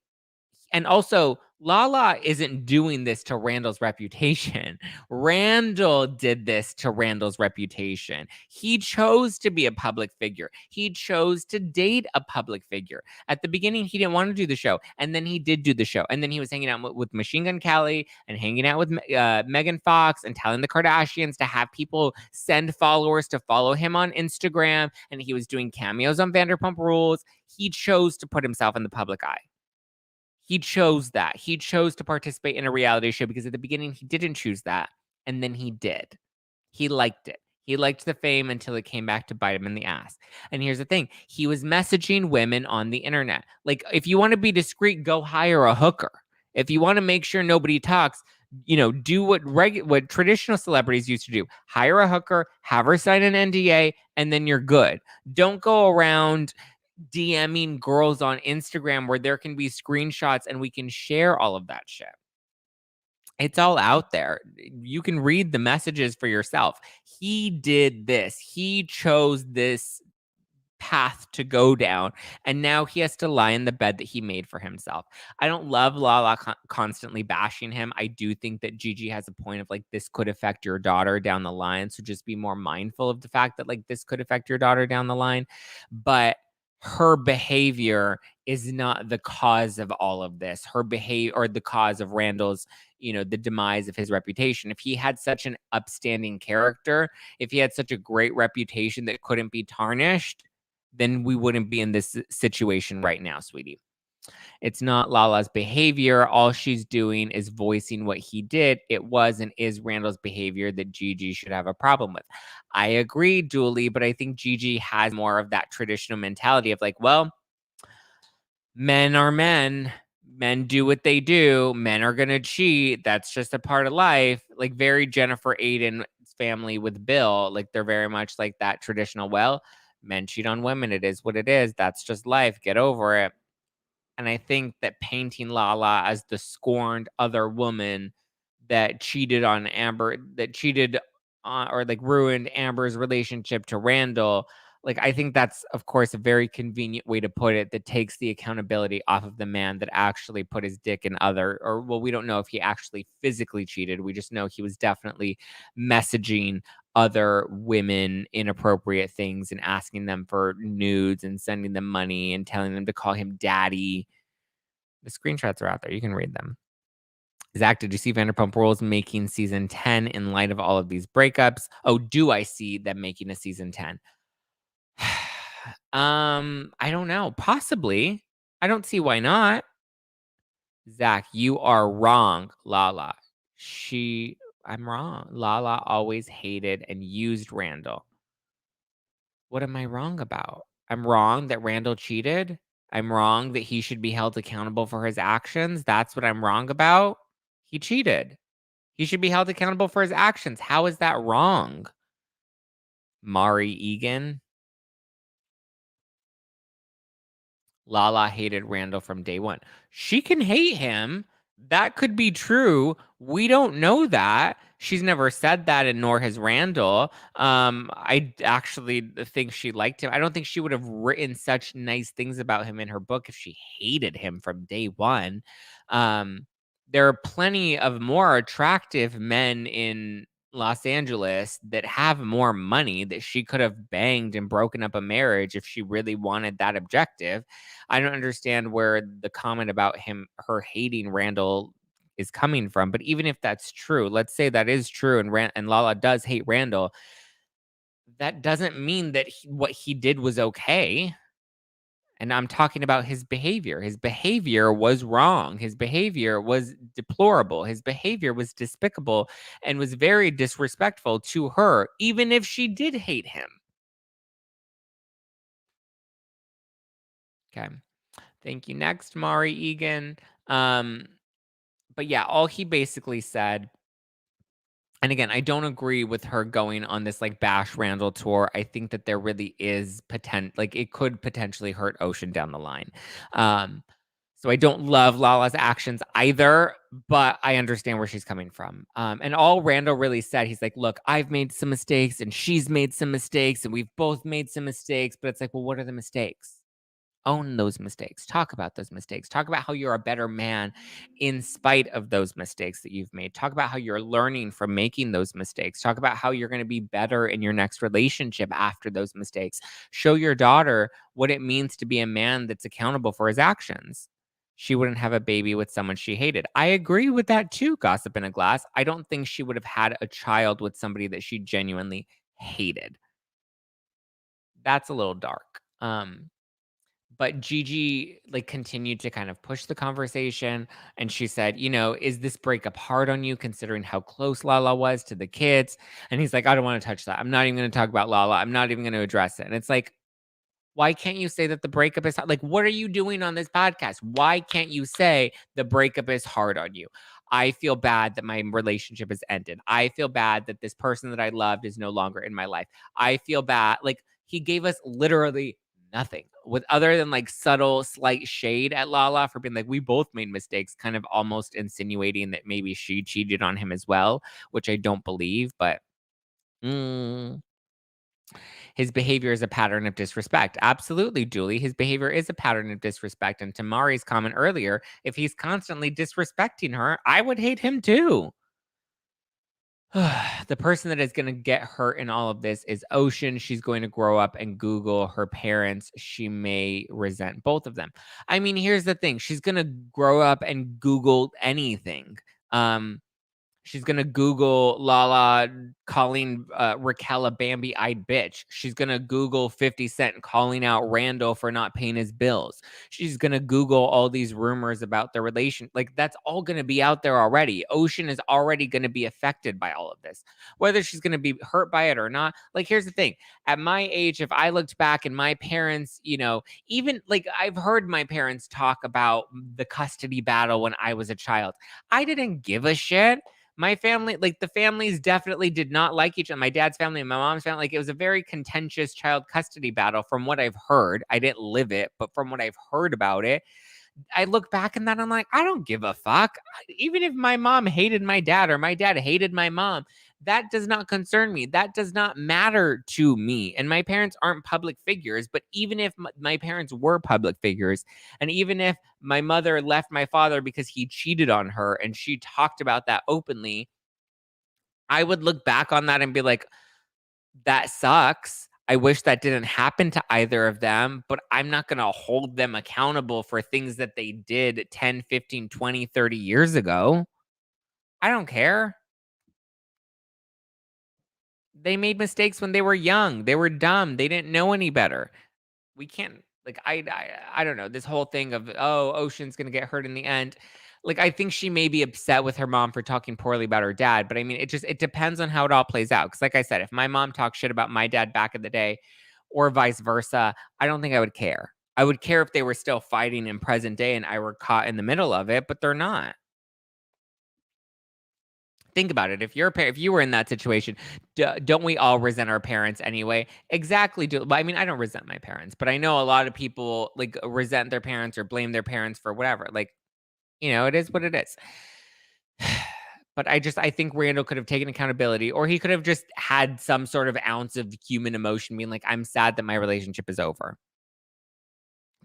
and also, Lala isn't doing this to Randall's reputation. Randall did this to Randall's reputation. He chose to be a public figure. He chose to date a public figure. At the beginning, he didn't want to do the show. And then he did do the show. And then he was hanging out with Machine Gun Kelly and hanging out with Megan Fox and telling the Kardashians to have people send followers to follow him on Instagram. And he was doing cameos on Vanderpump Rules. He chose to put himself in the public eye. He chose that. He chose to participate in a reality show because at the beginning he didn't choose that. And then he did. He liked it. He liked the fame until it came back to bite him in the ass. And here's the thing. He was messaging women on the internet. Like, if you want to be discreet, go hire a hooker. If you want to make sure nobody talks, do what traditional celebrities used to do. Hire a hooker, have her sign an NDA, and then you're good. Don't go around DMing girls on Instagram where there can be screenshots and we can share all of that shit. It's all out there. You can read the messages for yourself. He did this. He chose this path to go down, and now he has to lie in the bed that he made for himself. I don't love Lala constantly bashing him. I do think that Gigi has a point of like, this could affect your daughter down the line, so just be more mindful of the fact that like this could affect your daughter down the line. But her behavior is not the cause of all of this. Her behavior, or the cause of Randall's, the demise of his reputation. If he had such an upstanding character, if he had such a great reputation that couldn't be tarnished, then we wouldn't be in this situation right now, sweetie. It's not Lala's behavior. All she's doing is voicing what he did. It was and is Randall's behavior that Gigi should have a problem with. I agree, Julie, but I think Gigi has more of that traditional mentality of like, well, men are men. men do what they do. Men are gonna cheat. That's just a part of life. Like very Jennifer Aydin's family with Bill. Like they're very much like that traditional. Well, men cheat on women. It is what it is. That's just life. Get over it. And I think that painting Lala as the scorned other woman that cheated on Amber, that cheated on, or like ruined Amber's relationship to Randall, like I think that's of course a very convenient way to put it that takes the accountability off of the man that actually put his dick in other, or well, we don't know if he actually physically cheated. We just know he was definitely messaging other women inappropriate things and asking them for nudes and sending them money and telling them to call him daddy. The screenshots are out there. You can read them. Zach, did you see Vanderpump Rules making season 10 in light of all of these breakups? Oh, do I see them making a season 10? I don't know. Possibly. I don't see why not. Zach, you are wrong, Lala. I'm wrong. Lala always hated and used Randall. What am I wrong about? I'm wrong that Randall cheated. I'm wrong that he should be held accountable for his actions. That's what I'm wrong about. He cheated. He should be held accountable for his actions. How is that wrong? Mari Egan. Lala hated Randall from day one. She can hate him. That could be true. We don't know that. She's never said that, and nor has Randall. I actually think she liked him. I don't think she would have written such nice things about him in her book if she hated him from day one. There are plenty of more attractive men in Los Angeles that have more money that she could have banged and broken up a marriage if she really wanted that objective. I don't understand where the comment about her hating Randall is coming from. But even if that's true, let's say that is true, and and Lala does hate Randall. That doesn't mean that what he did was okay. And I'm talking about his behavior. His behavior was wrong. His behavior was deplorable. His behavior was despicable and was very disrespectful to her, even if she did hate him. Okay. Thank you. Next, Mari Egan. Um, but yeah, all he basically said, and again, I don't agree with her going on this like bash Randall tour. I think that there really is like it could potentially hurt Ocean down the line. Um, so I don't love Lala's actions either, but I understand where she's coming from. And all Randall really said, he's like, look, I've made some mistakes and she's made some mistakes and we've both made some mistakes. But it's like, well, what are the mistakes? Own those mistakes. Talk about those mistakes. Talk about how you're a better man in spite of those mistakes that you've made. Talk about how you're learning from making those mistakes. Talk about how you're going to be better in your next relationship after those mistakes. Show your daughter what it means to be a man that's accountable for his actions. She wouldn't have a baby with someone she hated. I agree with that too, Gossip in a Glass. I don't think she would have had a child with somebody that she genuinely hated. That's a little dark. But Gigi, like, continued to kind of push the conversation, and she said, "Is this breakup hard on you considering how close Lala was to the kids?" And he's like, "I don't wanna touch that. I'm not even gonna talk about Lala. I'm not even gonna address it." And it's like, why can't you say that the breakup is hard? Like, what are you doing on this podcast? Why can't you say the breakup is hard on you? I feel bad that my relationship has ended. I feel bad that this person that I loved is no longer in my life. I feel bad. Like, he gave us literally nothing with other than like subtle, slight shade at Lala for being like, we both made mistakes, kind of almost insinuating that maybe she cheated on him as well, which I don't believe, but. mm, his behavior is a pattern of disrespect. Absolutely, Julie. His behavior is a pattern of disrespect. And to Mari's comment earlier, if he's constantly disrespecting her, I would hate him too. The person that is going to get hurt in all of this is Ocean. She's going to grow up and Google her parents. She may resent both of them. I mean, here's the thing, she's going to grow up and Google anything. Um, She's gonna Google Lala calling Raquel a Bambi-eyed bitch. She's gonna Google 50 Cent calling out Randall for not paying his bills. She's gonna Google all these rumors about their relation. Like, that's all gonna be out there already. Ocean is already gonna be affected by all of this. Whether she's gonna be hurt by it or not. Like, here's the thing. At my age, if I looked back and my parents, even like I've heard my parents talk about the custody battle when I was a child. I didn't give a shit. My family, like the families definitely did not like each other. My dad's family and my mom's family, like it was a very contentious child custody battle from what I've heard. I didn't live it, but from what I've heard about it, I look back and then I'm like, I don't give a fuck. Even if my mom hated my dad or my dad hated my mom, that does not concern me. That does not matter to me. And my parents aren't public figures, but even if my parents were public figures, and even if my mother left my father because he cheated on her and she talked about that openly, I would look back on that and be like, that sucks. I wish that didn't happen to either of them, but I'm not going to hold them accountable for things that they did 10, 15, 20, 30 years ago. I don't care. They made mistakes when they were young. They were dumb. They didn't know any better. We can't like I don't know. This whole thing of Ocean's going to get hurt in the end. Like, I think she may be upset with her mom for talking poorly about her dad, but I mean, it depends on how it all plays out. Cuz like I said, if my mom talked shit about my dad back in the day or vice versa, I don't think I would care. I would care if they were still fighting in present day and I were caught in the middle of it, but they're not. Think about it. If if you were in that situation, don't we all resent our parents anyway? Exactly. I mean, I don't resent my parents, but I know a lot of people like resent their parents or blame their parents for whatever. Like, it is what it is. But I think Randall could have taken accountability, or he could have just had some sort of ounce of human emotion, being like, I'm sad that my relationship is over.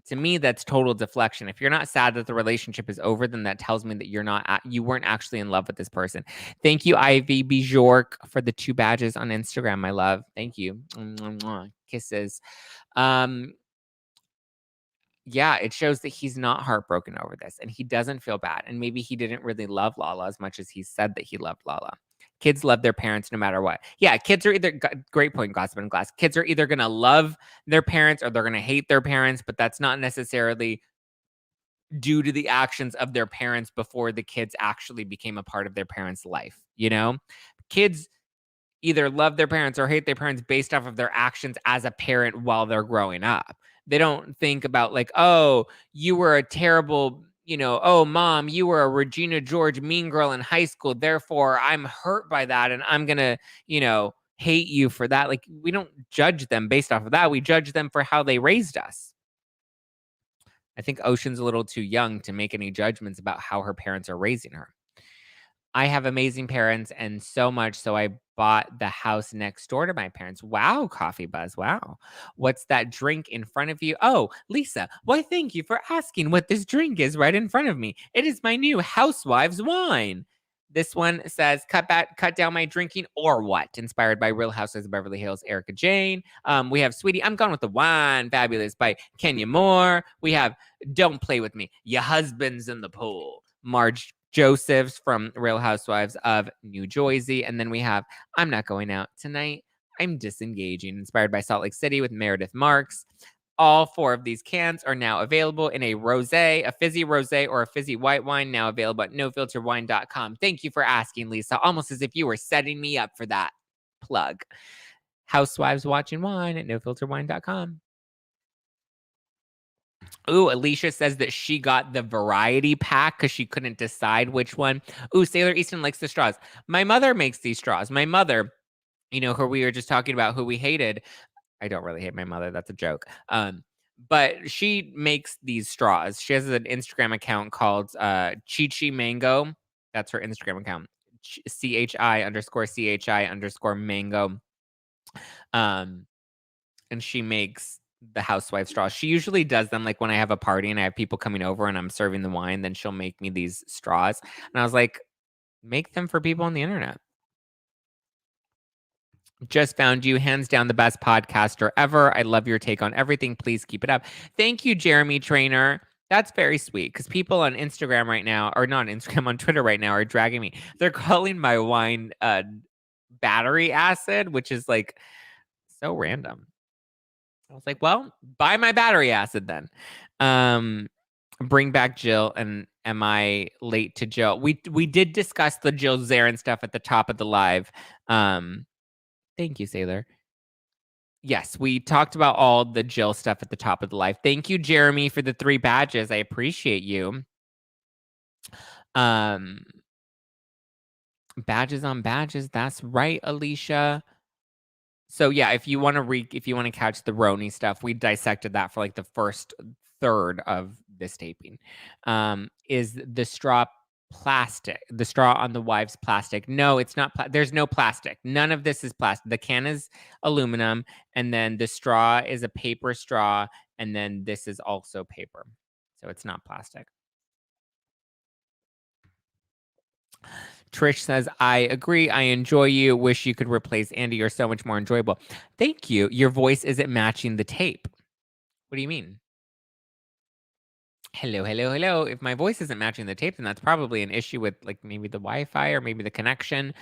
To me, that's total deflection. If you're not sad that the relationship is over, then that tells me that you weren't actually in love with this person. Thank you, Ivy Bjork, for the 2 badges on Instagram, my love. Thank you. Mwah, mwah. Kisses. Um, yeah, it shows that he's not heartbroken over this and he doesn't feel bad. And maybe he didn't really love Lala as much as he said that he loved Lala. Kids love their parents no matter what. Yeah, kids are great point, Gossip and Glass. Kids are either going to love their parents or they're going to hate their parents, but that's not necessarily due to the actions of their parents before the kids actually became a part of their parents' life. Kids either love their parents or hate their parents based off of their actions as a parent while they're growing up. They don't think about like, oh, you were a terrible, oh, mom, you were a Regina George mean girl in high school. Therefore, I'm hurt by that and I'm going to, hate you for that. Like, we don't judge them based off of that. We judge them for how they raised us. I think Ocean's a little too young to make any judgments about how her parents are raising her. I have amazing parents, and so much so I bought the house next door to my parents. Wow, Coffee Buzz. Wow. What's that drink in front of you? Oh, Lisa, why, thank you for asking what this drink is right in front of me. It is my new Housewives wine. This one says, cut down my drinking or what? Inspired by Real Housewives of Beverly Hills, Erica Jane. We have Sweetie, I'm Gone with the Wine, Fabulous by Kenya Moore. We have Don't Play With Me, Your Husband's in the Pool, Marge Josephs from Real Housewives of New Jersey. And then we have I'm Not Going Out Tonight, I'm Disengaging, inspired by Salt Lake City with Meredith Marks. All 4 of these cans are now available in a rosé, a fizzy rosé, or a fizzy white wine, now available at nofilterwine.com. Thank you for asking, Lisa. Almost as if you were setting me up for that plug. Housewives Watching Wine at nofilterwine.com. Ooh, Alicia says that she got the variety pack because she couldn't decide which one. Ooh, Sailor Easton likes the straws. My mother makes these straws. My mother, who we were just talking about, who we hated. I don't really hate my mother. That's a joke. But she makes these straws. She has an Instagram account called Chi Mango. That's her Instagram account. CHI_CHI_mango. And she makes the housewife straws. She usually does them like when I have a party and I have people coming over and I'm serving the wine, then she'll make me these straws. And I was like, make them for people on the internet. Just found you, hands down the best podcaster ever. I love your take on everything. Please keep it up. Thank you, Jeremy Trainer. That's very sweet because people on Instagram right now, or not on Instagram, on Twitter right now, are dragging me. They're calling my wine battery acid, which is like so random. I was like, well, buy my battery acid then. Bring back Jill, and am I late to Jill? We did discuss the Jill Zarin stuff at the top of the live. Thank you, Sailor. Yes, we talked about all the Jill stuff at the top of the live. Thank you, Jeremy, for the 3 badges. I appreciate you. Um, badges on badges. That's right, Alicia. So yeah, if you want to catch the RHONY stuff, we dissected that for like the first third of this taping. Is the straw plastic? The straw on the wives plastic? No, it's not. There's no plastic. None of this is plastic. The can is aluminum, and then the straw is a paper straw, and then this is also paper. So it's not plastic. Trish says, I agree. I enjoy you. Wish you could replace Andy. You're so much more enjoyable. Thank you. Your voice isn't matching the tape. What do you mean? Hello, hello, hello. If my voice isn't matching the tape, then that's probably an issue with like maybe the Wi-Fi or maybe the connection.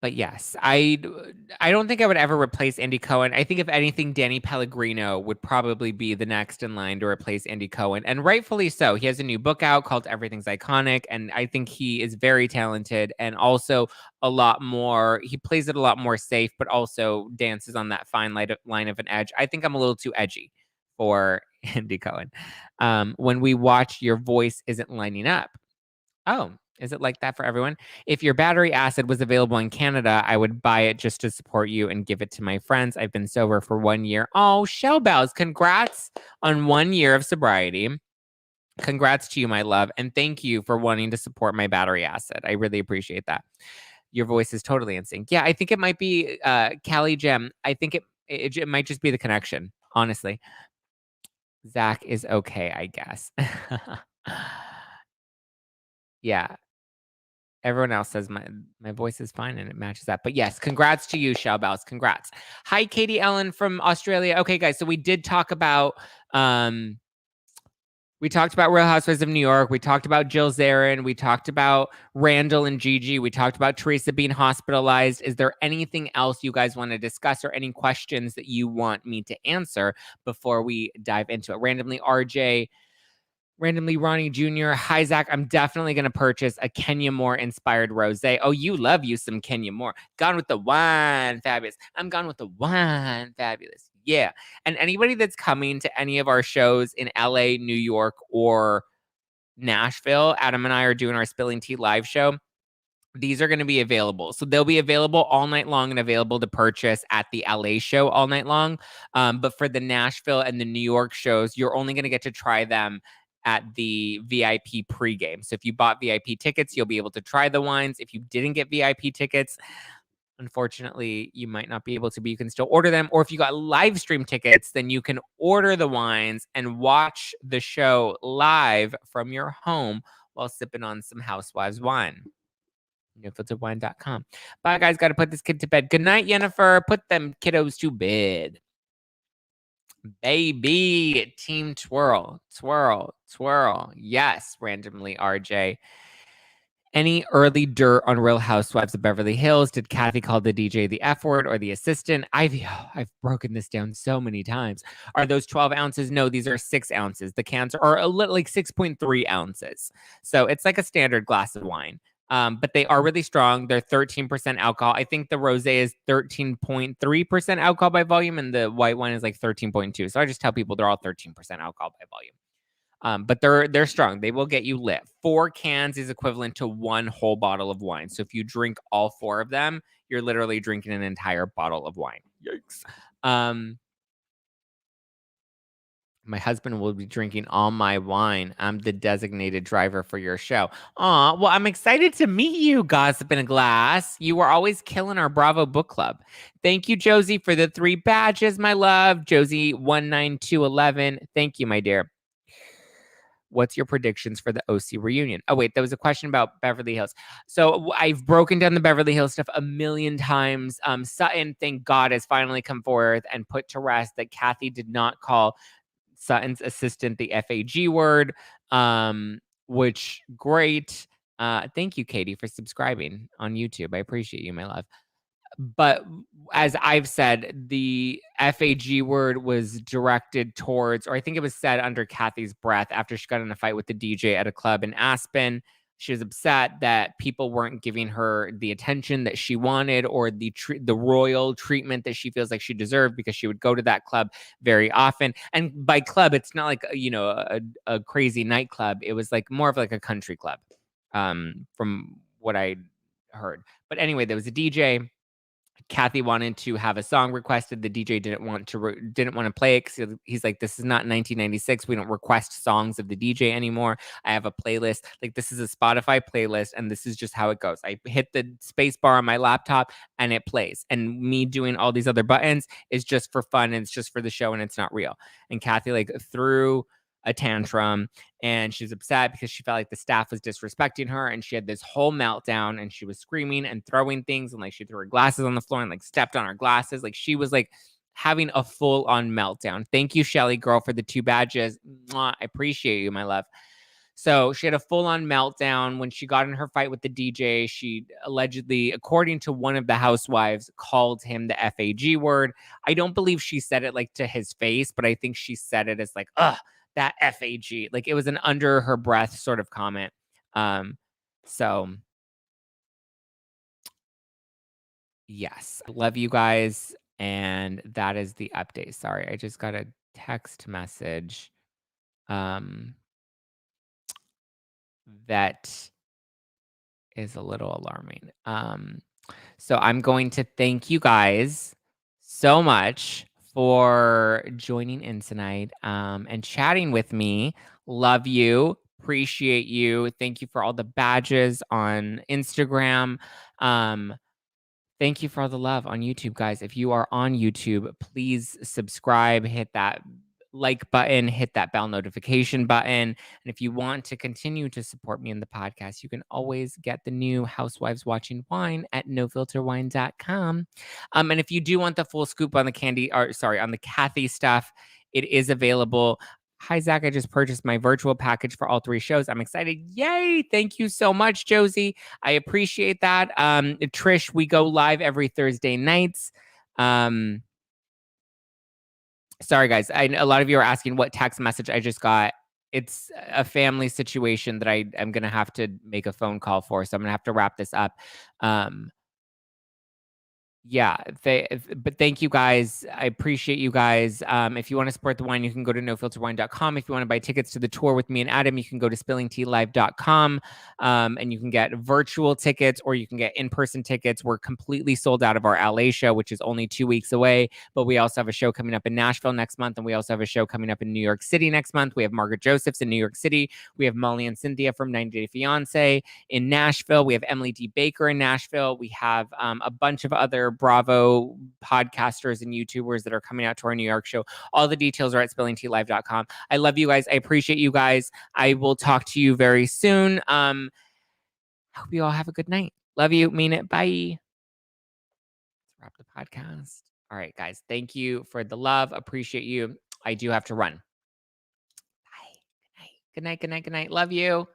But yes, I don't think I would ever replace Andy Cohen. I think if anything, Danny Pellegrino would probably be the next in line to replace Andy Cohen, and rightfully so. He has a new book out called Everything's Iconic, and I think he is very talented and also a lot more. He plays it a lot more safe, but also dances on that fine line of an edge. I think I'm a little too edgy for Andy Cohen. When we watch, your voice isn't lining up. Oh, is it like that for everyone? If your battery acid was available in Canada, I would buy it just to support you and give it to my friends. I've been sober for 1 year. Oh, Shell Bells, congrats on 1 year of sobriety. Congrats to you, my love. And thank you for wanting to support my battery acid. I really appreciate that. Your voice is totally in sync. Yeah, I think it might be Callie Gem. I think it might just be the connection, honestly. Zach is okay, I guess. Yeah. Everyone else says my voice is fine and it matches that. But yes, congrats to you, Shalbaus. Congrats. Hi, Katie Ellen from Australia. Okay, guys, so we did talk about Real Housewives of New York. We talked about Jill Zarin. We talked about Randall and Gigi. We talked about Teresa being hospitalized. Is there anything else you guys want to discuss or any questions that you want me to answer before we dive into it? Randomly Ronnie Jr. Hi, Zach. I'm definitely going to purchase a Kenya Moore inspired rosé. Oh, you love you some Kenya Moore. Gone with the wine, fabulous. I'm gone with the wine, fabulous. Yeah. And anybody that's coming to any of our shows in LA, New York, or Nashville, Adam and I are doing our Spilling Tea live show. These are going to be available. So they'll be available all night long and available to purchase at the LA show all night long. But for the Nashville and the New York shows, you're only going to get to try them at the VIP pregame. So if you bought VIP tickets, you'll be able to try the wines. If you didn't get VIP tickets, unfortunately, you might not be able to, but you can still order them. Or if you got live stream tickets, then you can order the wines and watch the show live from your home while sipping on some Housewives wine. NoFilterWine.com. Bye, guys. Got to put this kid to bed. Good night, Yennefer. Put them kiddos to bed. Baby, team twirl, twirl, twirl. Yes, randomly, RJ. Any early dirt on Real Housewives of Beverly Hills? Did Kathy call the DJ the F word or the assistant? I've broken this down so many times. Are those 12 ounces? No, these are 6 ounces. The cans are a little like 6.3 ounces. So it's like a standard glass of wine. But they are really strong. They're 13% alcohol. I think the rosé is 13.3% alcohol by volume, and the white wine is like 13.2. So I just tell people they're all 13% alcohol by volume. But they're strong. They will get you lit. 4 cans is equivalent to 1 whole bottle of wine. So if you drink all 4 of them, you're literally drinking an entire bottle of wine. Yikes. My husband will be drinking all my wine. I'm the designated driver for your show. Aw, well, I'm excited to meet you, Gossip in a Glass. You were always killing our Bravo book club. Thank you, Josie, for the 3 badges, my love. Josie 19211. Thank you, my dear. What's your predictions for the OC reunion? Oh, wait, there was a question about Beverly Hills. So I've broken down the Beverly Hills stuff a million times. Sutton, thank God, has finally come forth and put to rest that Kathy did not call Sutton's assistant the FAG word, which great. Thank you, Katie, for subscribing on YouTube. I appreciate you, my love. But as I've said, the FAG word was directed towards, or I think it was said under Kathy's breath after she got in a fight with the DJ at a club in Aspen. She was upset that people weren't giving her the attention that she wanted or the royal treatment that she feels like she deserved, because she would go to that club very often. And by club, it's not like a crazy nightclub. It was like more of like a country club, from what I heard. But anyway, there was a DJ. Kathy wanted to have a song requested. The DJ didn't want to play it because he's like, "This is not 1996. We don't request songs of the DJ anymore. I have a playlist. Like, this is a Spotify playlist, and this is just how it goes. I hit the space bar on my laptop, and it plays. And me doing all these other buttons is just for fun, and it's just for the show, and it's not real." And Kathy like threw a tantrum, and she's upset because she felt like the staff was disrespecting her, and she had this whole meltdown, and she was screaming and throwing things, and like she threw her glasses on the floor and like stepped on her glasses. Like, she was like having a full-on meltdown. Thank you, Shelly girl, for the 2 badges. Mwah, I appreciate you, my love. So she had a full-on meltdown when she got in her fight with the DJ. She allegedly, according to one of the housewives, called him the FAG word. I don't believe she said it like to his face, but I think she said it as like, ugh, that FAG. Like, it was an under her breath sort of comment. So yes, love you guys. And that is the update. Sorry, I just got a text message that is a little alarming. So I'm going to thank you guys so much for joining in tonight, and chatting with me. Love you. Appreciate you. Thank you for all the badges on Instagram. Um, Thank you for all the love on YouTube, guys. If you are on YouTube, please subscribe, hit that like button, hit that bell notification button. And if you want to continue to support me in the podcast, you can always get the new Housewives Watching Wine at nofilterwine.com. And if you do want the full scoop on on the Kathy stuff, it is available. Hi, Zach. I just purchased my virtual package for all 3 shows. I'm excited. Yay. Thank you so much, Josie. I appreciate that. Trish, we go live every Thursday nights. Sorry, guys. A lot of you are asking what text message I just got. It's a family situation that I am going to have to make a phone call for. So I'm going to have to wrap this up. Yeah, but thank you guys. I appreciate you guys. If you want to support the wine, you can go to nofilterwine.com. If you want to buy tickets to the tour with me and Adam, you can go to spillingtealive.com, and you can get virtual tickets or you can get in-person tickets. We're completely sold out of our LA show, which is only 2 weeks away, but we also have a show coming up in Nashville next month, and we also have a show coming up in New York City next month. We have Margaret Josephs in New York City. We have Molly and Cynthia from 90 Day Fiance in Nashville. We have Emily D. Baker in Nashville. We have a bunch of other Bravo podcasters and YouTubers that are coming out to our New York show. All the details are at spillingtealive.com. I love you guys. I appreciate you guys. I will talk to you very soon. Hope you all have a good night. Love you. Mean it. Bye. Let's wrap the podcast. All right, guys. Thank you for the love. Appreciate you. I do have to run. Bye. Good night. Good night. Good night. Good night. Love you.